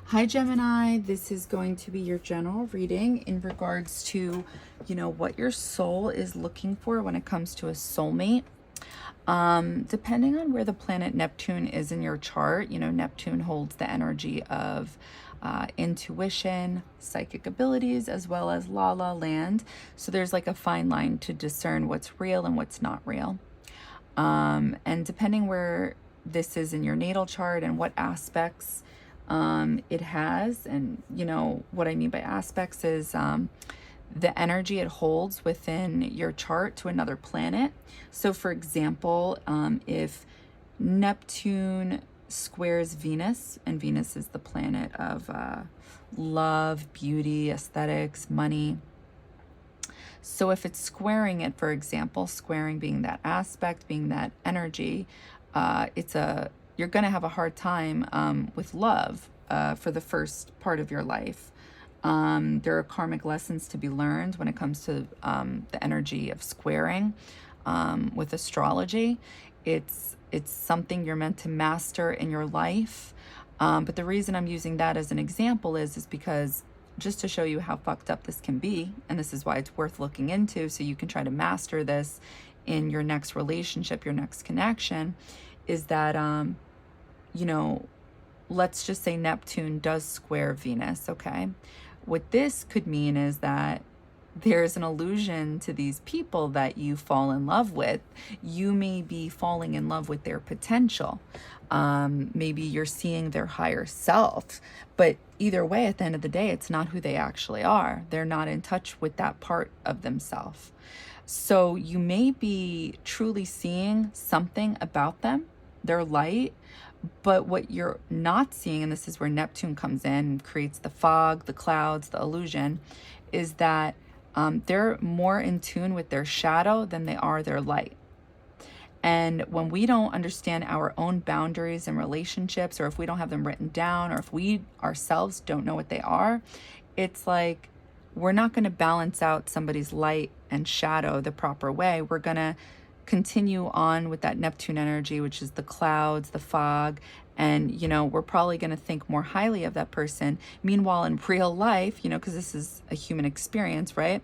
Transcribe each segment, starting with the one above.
Hi Gemini, this is going to be your general reading in regards to, what your soul is looking for when it comes to a soulmate. Depending on where the planet Neptune is in your chart, Neptune holds the energy of intuition, psychic abilities, as well as la la land. So there's like a fine line to discern what's real and what's not real. And depending where this is in your natal chart and what aspects it has, and what I mean by aspects is the energy it holds within your chart to another planet. So for example, if Neptune squares Venus, and Venus is the planet of love, beauty, aesthetics, money. So if it's squaring it, for example, squaring being that aspect, being that energy, you're going to have a hard time with love for the first part of your life. There are karmic lessons to be learned when it comes to the energy of squaring with astrology. It's something you're meant to master in your life. But the reason I'm using that as an example is because just to show you how fucked up this can be, and this is why it's worth looking into so you can try to master this in your next relationship, your next connection, is that, let's just say Neptune does square Venus, okay? What this could mean is that there's an illusion to these people that you fall in love with. You may be falling in love with their potential. Maybe you're seeing their higher self. But either way, at the end of the day, it's not who they actually are. They're not in touch with that part of themselves. So you may be truly seeing something about them, their light, but what you're not seeing, and this is where Neptune comes in and creates the fog, the clouds, the illusion, is that they're more in tune with their shadow than they are their light. And when we don't understand our own boundaries and relationships, or if we don't have them written down, or if we ourselves don't know what they are, it's like we're not going to balance out somebody's light and shadow the proper way. We're going to continue on with that Neptune energy, which is the clouds, the fog, and we're probably going to think more highly of that person. Meanwhile, in real life, because this is a human experience, right?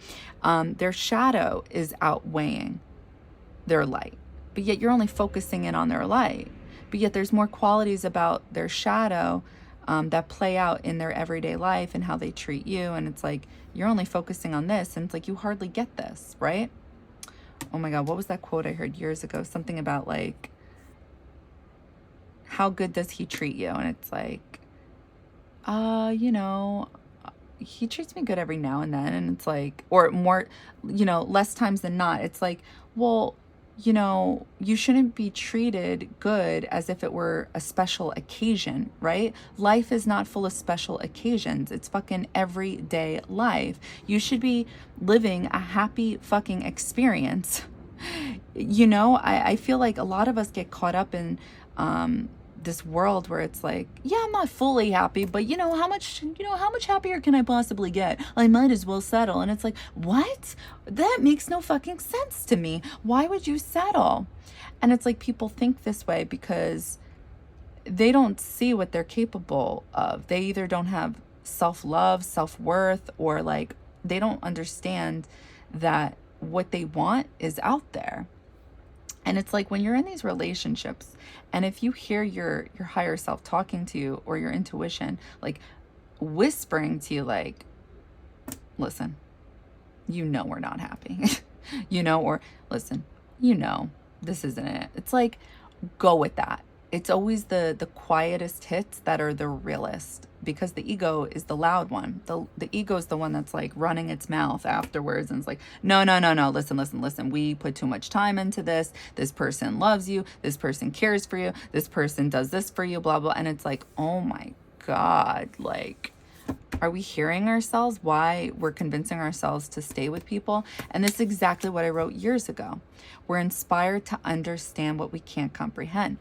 Their shadow is outweighing their light, but yet you're only focusing in on their light. But yet there's more qualities about their shadow that play out in their everyday life and how they treat you. And it's like you're only focusing on this, and it's like you hardly get this, right? Oh my God, what was that quote I heard years ago? Something about like, how good does he treat you? And it's like, he treats me good every now and then. And it's like, or more, less times than not. It's like, well, you shouldn't be treated good as if it were a special occasion, right? Life is not full of special occasions. It's fucking everyday life. You should be living a happy fucking experience. I feel like a lot of us get caught up in this world where it's like, yeah, I'm not fully happy, but how much happier can I possibly get? I might as well settle. And it's like, what? That makes no fucking sense to me. Why would you settle? And it's like people think this way because they don't see what they're capable of. They either don't have self-love, self-worth, or like they don't understand that what they want is out there. And it's like when you're in these relationships, and if you hear your higher self talking to you, or your intuition like whispering to you like, listen, we're not happy, or listen, this isn't it. It's like, go with that. It's always the quietest hits that are the realest, because the ego is the loud one. The ego is the one that's like running its mouth afterwards, and it's like, no, listen. We put too much time into this. This person loves you. This person cares for you. This person does this for you, blah, blah. And it's like, oh my God, like, are we hearing ourselves? Why we're convincing ourselves to stay with people? And this is exactly what I wrote years ago. We're inspired to understand what we can't comprehend.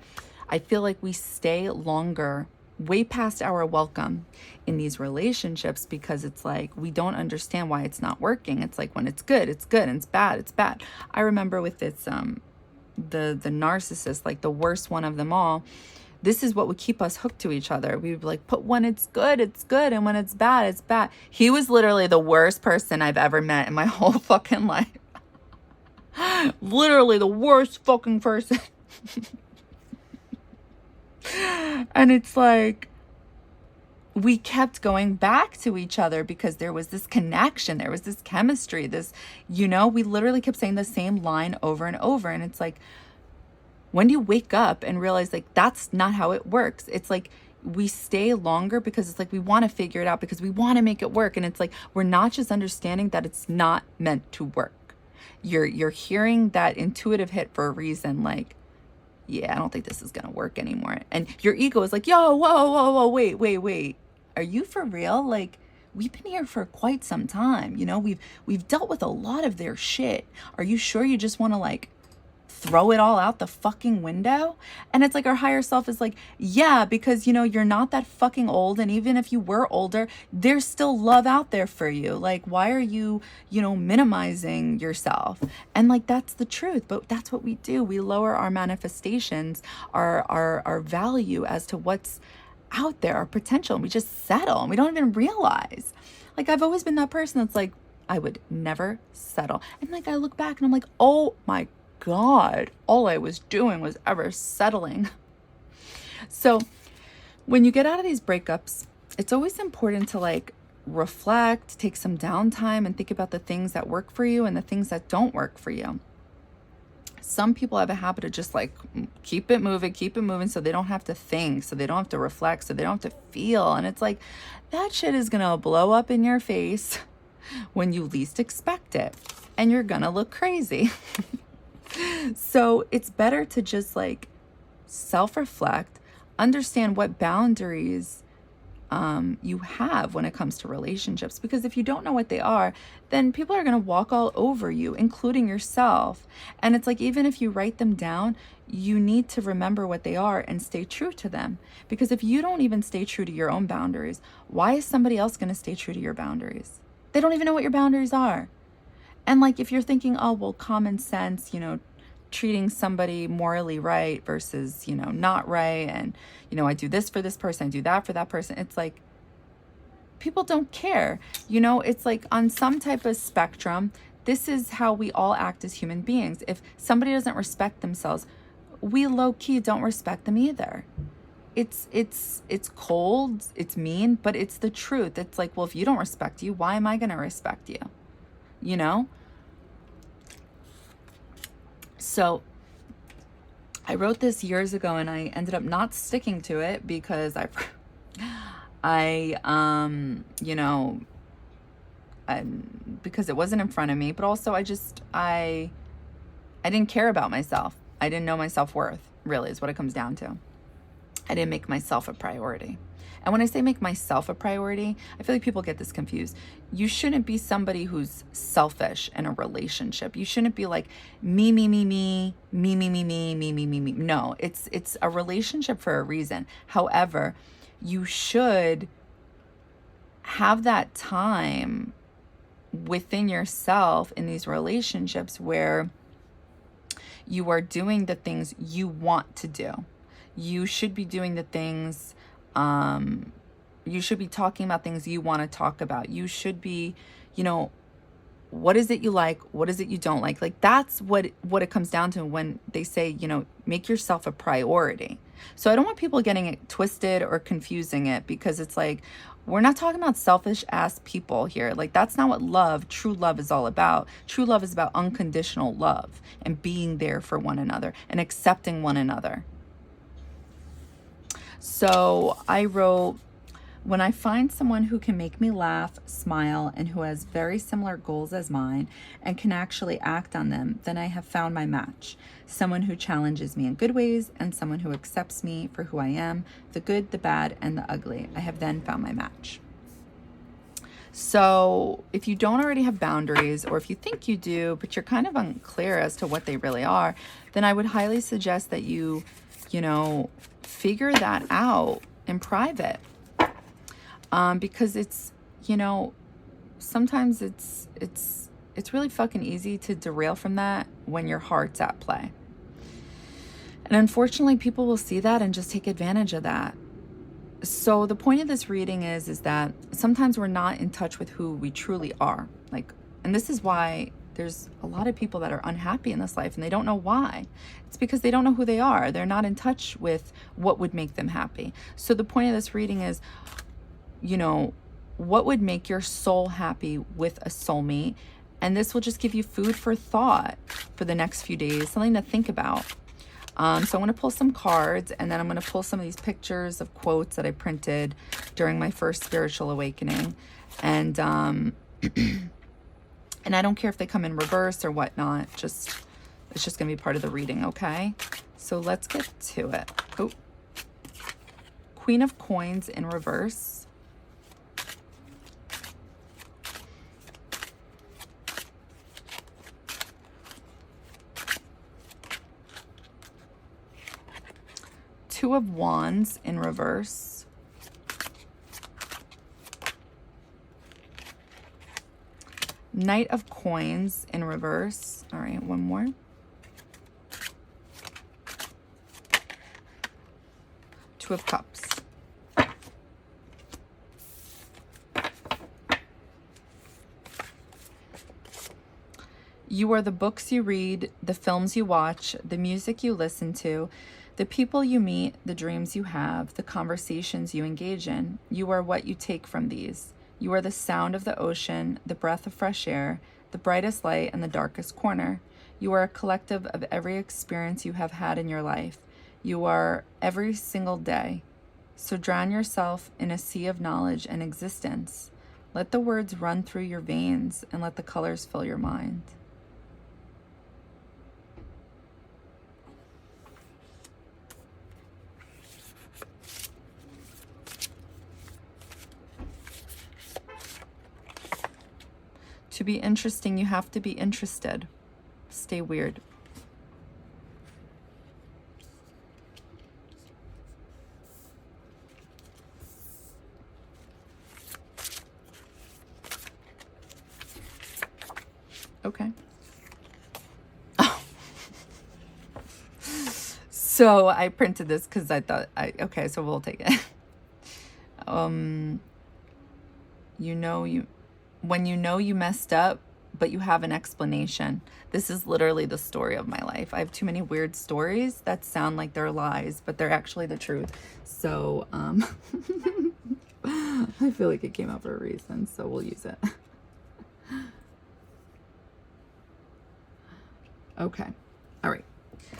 I feel like we stay longer, way past our welcome in these relationships, because it's like we don't understand why it's not working. It's like when it's good, and it's bad. I remember with this, the narcissist, like the worst one of them all, this is what would keep us hooked to each other. We would be like, but when it's good, it's good. And when it's bad, it's bad. He was literally the worst person I've ever met in my whole fucking life. Literally the worst fucking person. And it's like, we kept going back to each other because there was this connection, there was this chemistry, this, we literally kept saying the same line over and over. And it's like, when do you wake up and realize like that's not how it works? It's like we stay longer because it's like we want to figure it out, because we want to make it work. And it's like, we're not just understanding that it's not meant to work. You're hearing that intuitive hit for a reason, like, yeah, I don't think this is gonna work anymore. And your ego is like, yo, whoa, wait. Are you for real? Like, we've been here for quite some time. We've dealt with a lot of their shit. Are you sure you just want to like throw it all out the fucking window? And it's like our higher self is like, yeah, because you're not that fucking old, and even if you were older, there's still love out there for you. Like, why are you minimizing yourself? And like, that's the truth. But that's what we do. We lower our manifestations, our value as to what's out there, our potential, and we just settle, and we don't even realize. Like, I've always been that person that's like, I would never settle. And like, I look back and I'm like, oh my God, all I was doing was ever settling. So when you get out of these breakups, it's always important to like reflect, take some downtime, and think about the things that work for you and the things that don't work for you. Some people have a habit of just like keep it moving so they don't have to think, so they don't have to reflect, so they don't have to feel. And it's like, that shit is gonna blow up in your face when you least expect it, and you're gonna look crazy. So it's better to just like self-reflect, understand what boundaries you have when it comes to relationships. Because if you don't know what they are, then people are going to walk all over you, including yourself. And it's like, even if you write them down, you need to remember what they are and stay true to them. Because if you don't even stay true to your own boundaries, why is somebody else going to stay true to your boundaries? They don't even know what your boundaries are. And like, if you're thinking, oh, well, common sense, treating somebody morally right versus, not right. And, I do this for this person, I do that for that person. It's like, people don't care. It's like on some type of spectrum, this is how we all act as human beings. If somebody doesn't respect themselves, we low key don't respect them either. It's cold, it's mean, but it's the truth. It's like, well, if you don't respect you, why am I going to respect you? So I wrote this years ago, and I ended up not sticking to it because because it wasn't in front of me, but also I didn't care about myself. I didn't know my self-worth, really, is what it comes down to. I didn't make myself a priority. And when I say make myself a priority, I feel like people get this confused. You shouldn't be somebody who's selfish in a relationship. You shouldn't be like me. No, it's a relationship for a reason. However, you should have that time within yourself in these relationships where you are doing the things you want to do. You should be doing the things, you should be talking about things you want to talk about. You should be, what is it you like? What is it you don't like? Like, that's what it comes down to when they say, make yourself a priority. So I don't want people getting it twisted or confusing it, because it's like, we're not talking about selfish ass people here. Like, that's not what true love is all about. True love is about unconditional love and being there for one another and accepting one another. So I wrote, when I find someone who can make me laugh, smile, and who has very similar goals as mine and can actually act on them, then I have found my match. Someone who challenges me in good ways and someone who accepts me for who I am, the good, the bad, and the ugly. I have then found my match. So if you don't already have boundaries, or if you think you do, but you're kind of unclear as to what they really are, then I would highly suggest that you figure that out in private. Because it's, sometimes it's really fucking easy to derail from that when your heart's at play. And unfortunately, people will see that and just take advantage of that. So the point of this reading is that sometimes we're not in touch with who we truly are. Like, and this is why there's a lot of people that are unhappy in this life and they don't know why. It's because they don't know who they are. They're not in touch with what would make them happy. So the point of this reading is, you know, what would make your soul happy with a soulmate? And this will just give you food for thought for the next few days, something to think about. So I'm going to pull some cards, and then I'm going to pull some of these pictures of quotes that I printed during my first spiritual awakening. And and I don't care if they come in reverse or whatnot. It's just going to be part of the reading, okay? So let's get to it. Oh, Queen of Coins in reverse. Two of Wands in reverse. Knight of Coins in reverse. All right, one more. Two of Cups. You are the books you read, the films you watch, the music you listen to, the people you meet, the dreams you have, the conversations you engage in. You are what you take from these. You are the sound of the ocean, the breath of fresh air, the brightest light and the darkest corner. You are a collective of every experience you have had in your life. You are every single day. So drown yourself in a sea of knowledge and existence. Let the words run through your veins and let the colors fill your mind. To be interesting, you have to be interested. Stay weird. Okay. Oh. So I printed this because I thought, okay, so we'll take it. When you know you messed up, but you have an explanation. This is literally the story of my life. I have too many weird stories that sound like they're lies, but they're actually the truth. So, I feel like it came out for a reason, so we'll use it. Okay. All right.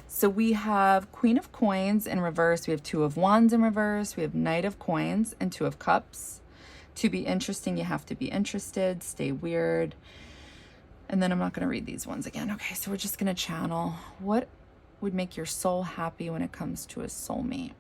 So we have Queen of Coins in reverse. We have Two of Wands in reverse. We have Knight of Coins and Two of Cups. To be interesting, you have to be interested. Stay weird. And then I'm not going to read these ones again. Okay, so we're just going to channel. What would make your soul happy when it comes to a soulmate?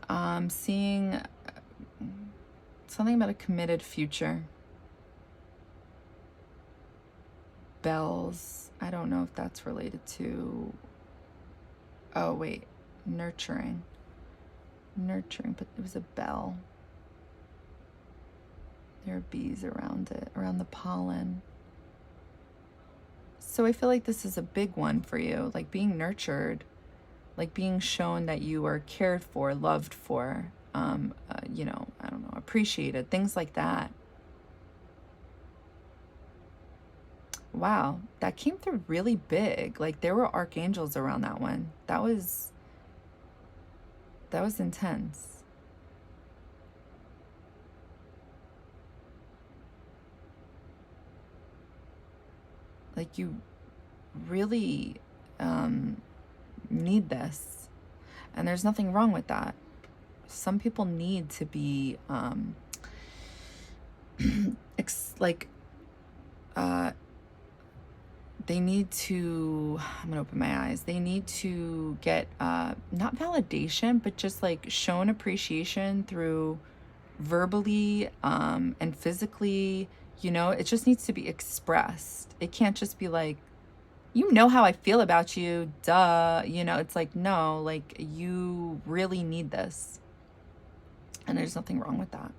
I'm seeing something about a committed future. Bells. I don't know if that's related to... Oh, wait. Nurturing. Nurturing, but it was a bell. There are bees around it, around the pollen. So I feel like this is a big one for you, like being nurtured. Like being shown that you are cared for, loved for, you know, I don't know, appreciated, things like that. Wow, that came through really big. Like there were archangels around that one. That was intense. Like you really need this, and there's nothing wrong with that. Some people need to be they need to, I'm gonna open my eyes, they need to get not validation, but just like shown appreciation through verbally and physically You know, it just needs to be expressed. It can't just be like, you know how I feel about you, duh. You know, it's like, no, like, you really need this. And there's nothing wrong with that.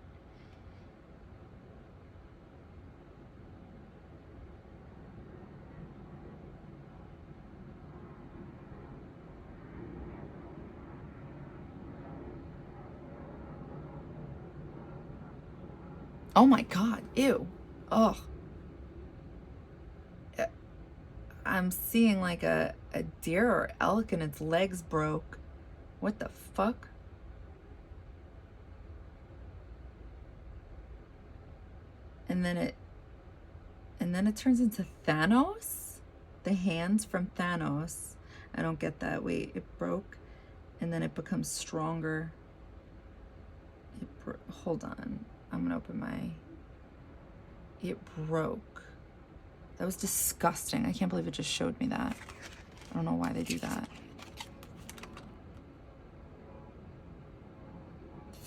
Oh my God, ew. Ugh. I'm seeing like a deer or elk and its legs broke. What the fuck? And then it turns into Thanos? The hands from Thanos. I don't get that. Wait, it broke and then it becomes stronger. Hold on. I'm gonna open my... It broke. That was disgusting. I can't believe it just showed me that. I don't know why they do that.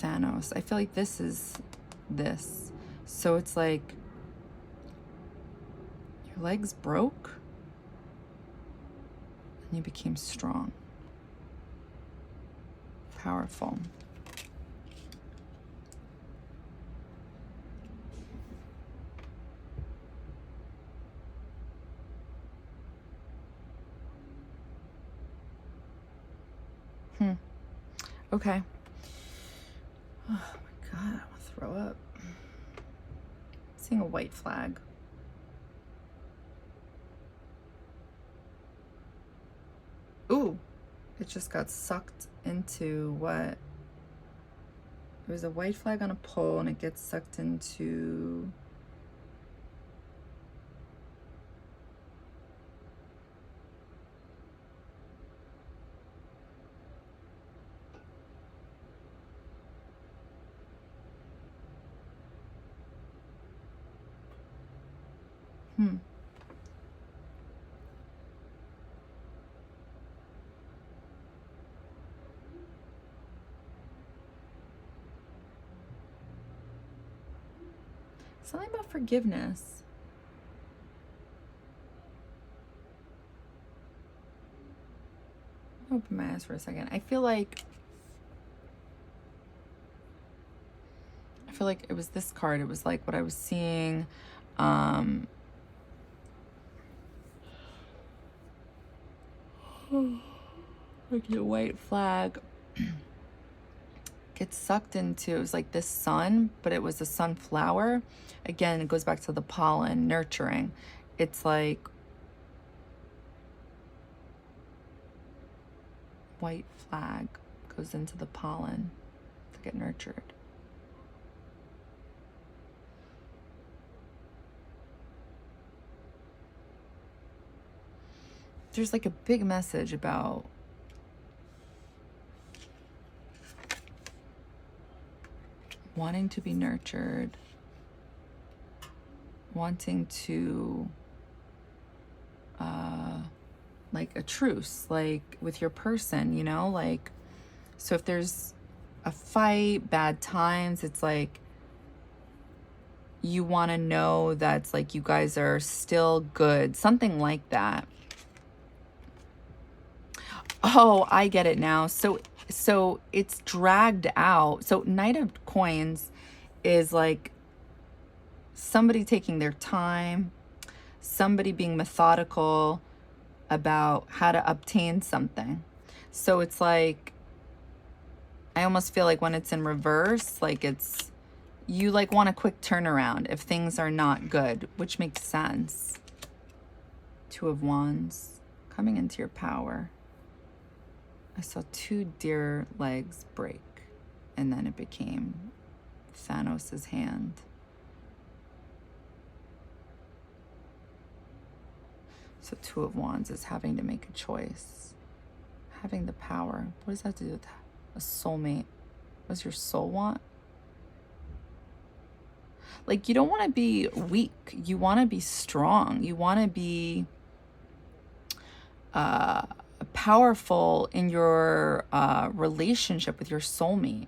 Thanos. I feel like this is this. So it's like your legs broke and you became strong. Powerful. Okay. Oh my God, I want to throw up. Seeing a white flag. Ooh, it just got sucked into what? There's a white flag on a pole and it gets sucked into... Something about forgiveness. Open my eyes for a second. I feel like it was this card. It was like what I was seeing. Like the white flag gets sucked into, it was like this sun, but it was a sunflower. Again, it goes back to the pollen, nurturing. It's like white flag goes into the pollen to get nurtured. There's like a big message about wanting to be nurtured, wanting to like a truce, like with your person, you know, like, so if there's a fight, bad times, it's like you want to know that's like you guys are still good, something like that. Oh, I get it now. So it's dragged out. So Knight of Coins is like somebody taking their time, somebody being methodical about how to obtain something. So it's like, I almost feel like when it's in reverse, like it's, you like want a quick turnaround if things are not good, which makes sense. Two of Wands, coming into your power. I saw two deer legs break, and then it became Thanos's hand. So Two of Wands is having to make a choice, having the power. What does that have to do with that? A soulmate? What does your soul want? Like, you don't want to be weak. You want to be strong. You want to be powerful in your relationship with your soulmate.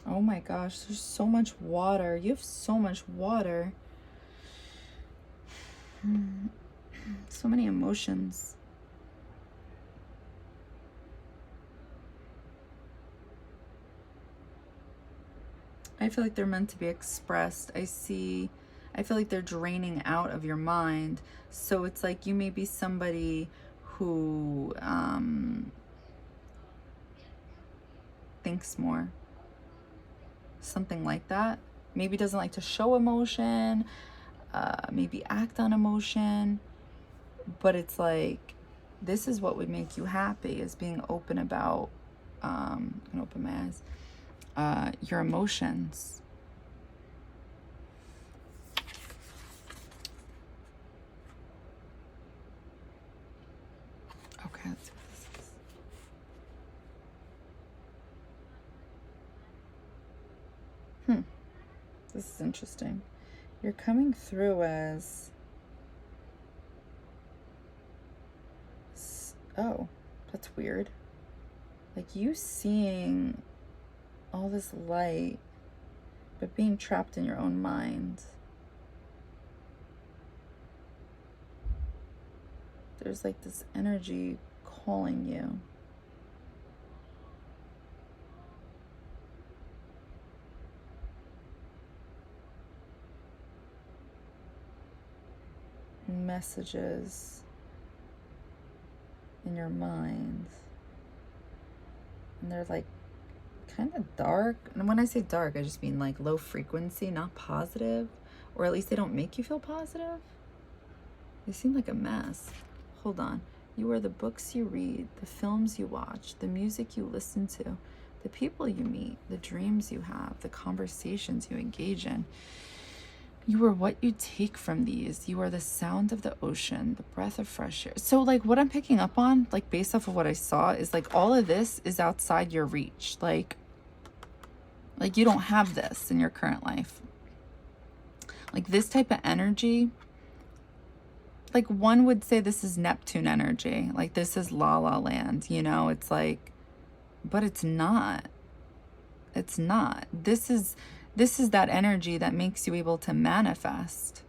Oh my gosh, there's so much water. You have so much water. So many emotions. I feel like they're meant to be expressed. I feel like they're draining out of your mind. So it's like you may be somebody who thinks more. Something like that. Maybe doesn't like to show emotion, maybe act on emotion. But it's like, this is what would make you happy, is being open about, I'm gonna open my eyes, your emotions. Okay, let's see what this is. This is interesting. You're coming through as, oh, that's weird. Like you seeing all this light, but being trapped in your own mind. There's like this energy calling you. Messages in your mind. And they're like kind of dark. And when I say dark, I just mean like low frequency, not positive. Or at least they don't make you feel positive. They seem like a mess. Hold on. You are the books you read, the films you watch, the music you listen to, the people you meet, the dreams you have, the conversations you engage in. You are what you take from these. You are the sound of the ocean, the breath of fresh air. So like what I'm picking up on, like based off of what I saw, is like all of this is outside your reach. Like you don't have this in your current life. Like this type of energy, like one would say this is Neptune energy. Like this is La La Land, you know? It's like, but it's not. It's not. This is that energy that makes you able to manifest.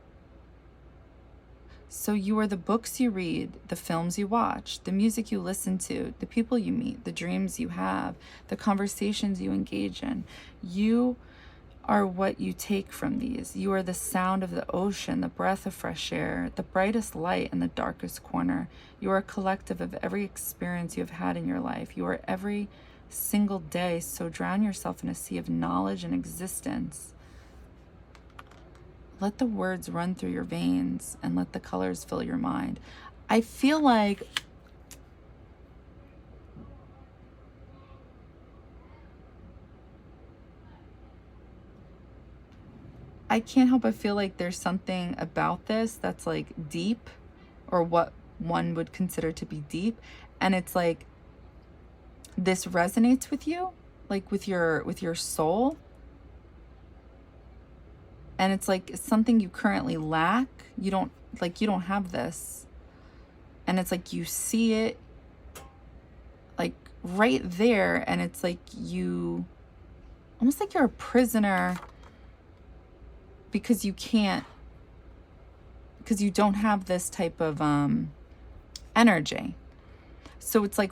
So you are the books you read, the films you watch, the music you listen to, the people you meet, the dreams you have, the conversations you engage in. You are what you take from these. You are the sound of the ocean, the breath of fresh air, the brightest light in the darkest corner. You are a collective of every experience you have had in your life. You are every single day, so drown yourself in a sea of knowledge and existence. Let the words run through your veins and let the colors fill your mind. I feel like I can't help but feel like there's something about this that's like deep, or what one would consider to be deep. And it's like, this resonates with you, like with your soul. And it's like something you currently lack. You don't have this. And it's like you see it like right there, and it's like you, almost like you're a prisoner because you don't have this type of energy. So it's like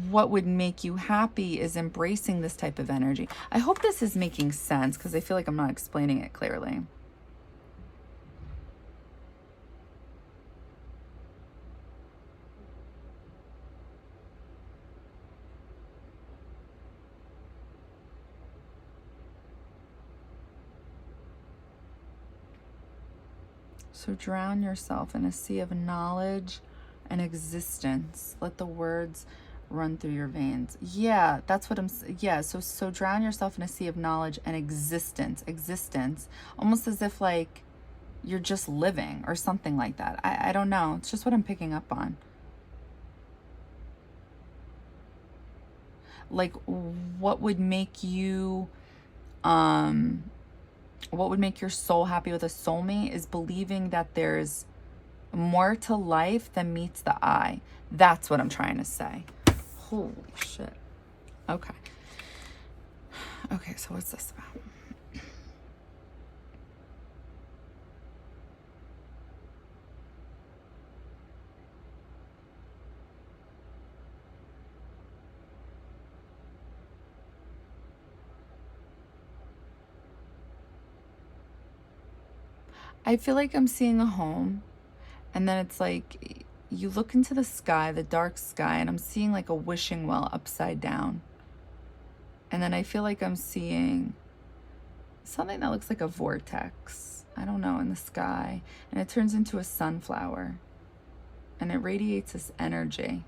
what would make you happy is embracing this type of energy. I hope this is making sense, because I feel like I'm not explaining it clearly. So drown yourself in a sea of knowledge and existence. Let the words run through your veins. Yeah, that's what yeah. So drown yourself in a sea of knowledge and existence, almost as if like you're just living or something like that. I don't know. It's just what I'm picking up on. Like what would make you, what would make your soul happy with a soulmate is believing that there's more to life than meets the eye. That's what I'm trying to say. Holy shit. Okay. Okay, so what's this about? I feel like I'm seeing a home, and then it's like you look into the sky, the dark sky, and I'm seeing like a wishing well upside down. And then I feel like I'm seeing something that looks like a vortex, I don't know, in the sky, and it turns into a sunflower, and it radiates this energy.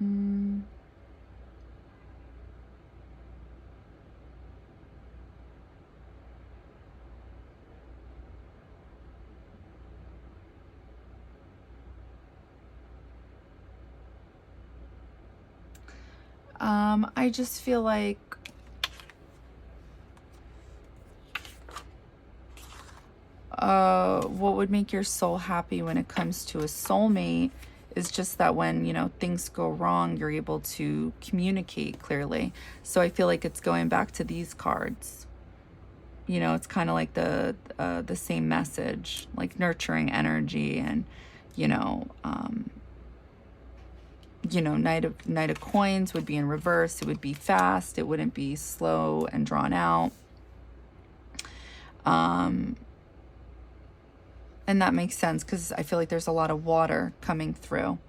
Mm. I just feel like what would make your soul happy when it comes to a soulmate is just that when, things go wrong, you're able to communicate clearly. So I feel like it's going back to these cards. It's kind of like the same message, like nurturing energy, and you know, um, Knight of Coins would be in reverse. It would be fast. It wouldn't be slow and drawn out. Um, and that makes sense because I feel like there's a lot of water coming through,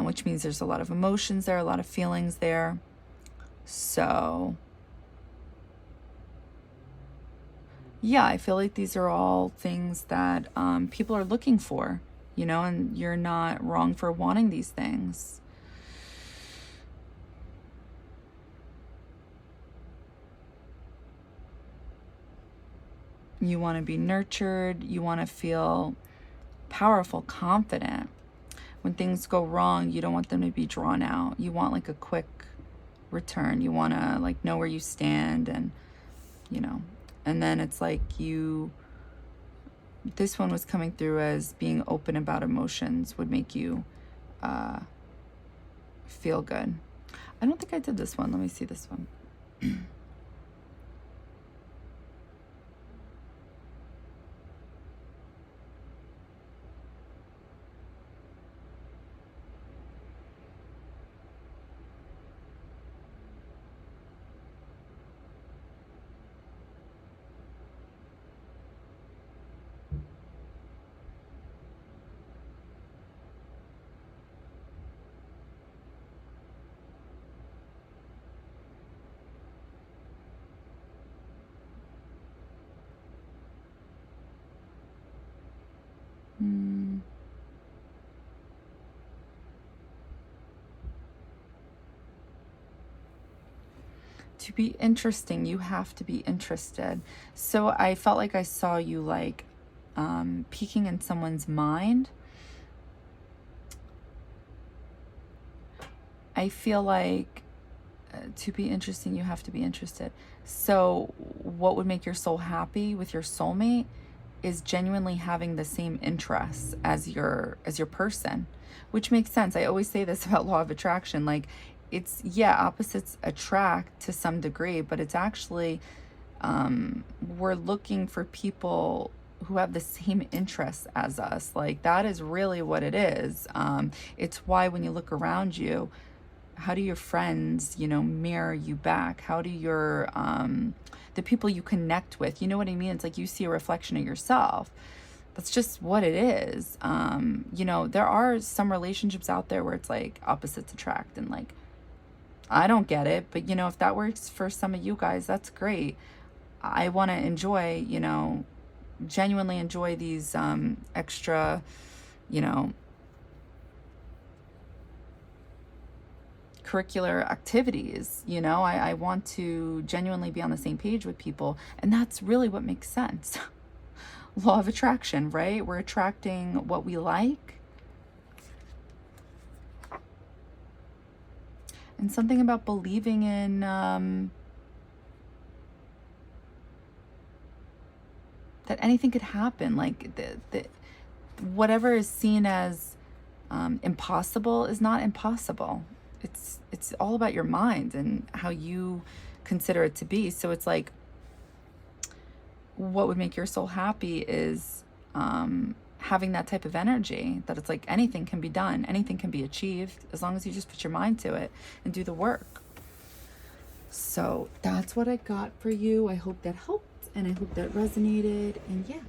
which means there's a lot of emotions there, a lot of feelings there. So yeah, I feel like these are all things that people are looking for, and you're not wrong for wanting these things. You want to be nurtured. You want to feel powerful, confident. When things go wrong, you don't want them to be drawn out. You want like a quick return. You want to like know where you stand, and then it's like this one was coming through as being open about emotions would make you feel good. I don't think I did this one. Let me see this one. To be interesting, you have to be interested. So I felt like I saw you like peeking in someone's mind. I feel like to be interesting, you have to be interested. So what would make your soul happy with your soulmate is genuinely having the same interests as your person, which makes sense. I always say this about law of attraction. Like, it's, yeah, opposites attract to some degree, but it's actually we're looking for people who have the same interests as us. Like, that is really what it is. It's why when you look around you, how do your friends, you know, mirror you back? How do your the people you connect with, you know what I mean? It's like you see a reflection of yourself. That's just what it is. You know, there are some relationships out there where it's like opposites attract, and like, I don't get it, but you know, if that works for some of you guys, that's great. I want to enjoy, you know, genuinely enjoy these extra, you know, curricular activities. You know, I want to genuinely be on the same page with people, and that's really what makes sense. Law of attraction, right? We're attracting what we like. And something about believing in that anything could happen. Like the whatever is seen as impossible is not impossible. It's all about your mind and how you consider it to be. So it's like, what would make your soul happy is having that type of energy, that it's like anything can be done, anything can be achieved, as long as you just put your mind to it and do the work. So that's what I got for you. I hope that helped, and I hope that resonated. And yeah,